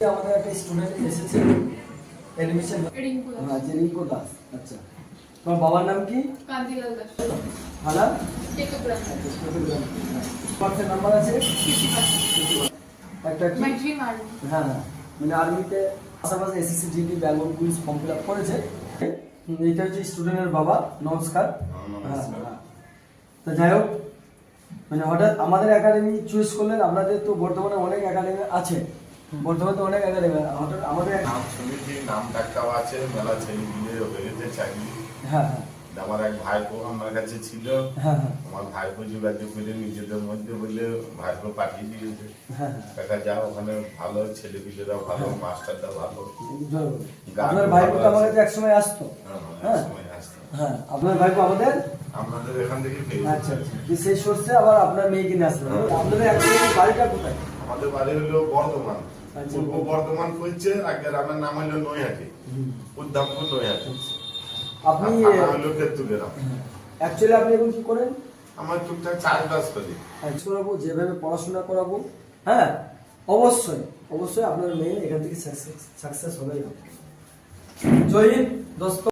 আমাদের একটা স্টুডেন্ট এসেছে এডমিশন রিঙ্কু দাস। আচ্ছা, তোমার বাবার নাম কি? কান্তিলাল দাস। থানা টেকগ্রাম। পার্সেন্ট নাম্বার আছে একটা কি? হ্যাঁ হ্যাঁ, মানে আর্মিতে পাশাপাশি SSC GD background quiz form fill up করেছে। এইটা হচ্ছে স্টুডেন্টের বাবা। নমস্কার। হ্যাঁ হ্যাঁ, তো যাই হোক, মানে হঠাৎ আমাদের একাডেমি চুজ করলেন। আপনাদের তো বর্তমানে অনেক একাডেমি আছে, বর্তমানে তো অনেক একাডেমি, হঠাৎ আমাদের নাম শুনেছি, নাম ডাকটাও আছে, মেলা ছেলে মিলে হয়েছে চাকরি। হ্যাঁ হ্যাঁ আমার এক ভাইপো আমার কাছে ছিল, হ্যাঁ হ্যাঁ আমার ভাইপো যোগাযোগ করে নিজেদের মধ্যে বলে ভাইপো পাঠিয়ে দিয়েছে। হ্যাঁ দেখা যাও ওখানে ভালো ছেলে পিলেরা ভালো, মাস্টারটা ভালো। আপনার ভাইপো তো আমার কাছে একসময় আসতো। হ্যাঁ হ্যাঁ, আপনার ভাইপো আমাদের আপনাদের এখান থেকে পেয়েছি। আচ্ছা আচ্ছা, সেই সোর্সে আবার আপনার মেয়ে কিনে আসলো। আপনাদের অ্যাকচুয়ালি বাড়িটা কোথায়? আমাদের বাড়ি হলো বর্ধমান, আচ্ছা। পূর্ব বর্ধমান পড়ছে। আগে গ্রামের নাম হলো নৈহাটি, উদ্দামপুর নৈহাটি। আপনি হলো তেতুলেরা। অ্যাকচুয়ালি আপনি এখন কি করেন? আমার টুকটাক চাষবাস করি। করাবো, যেভাবে পড়াশোনা করাবো, হ্যাঁ অবশ্যই অবশ্যই আপনার মেয়ে এখান থেকে সাকসেস হবে। জয় হিন্দ দোস্ত।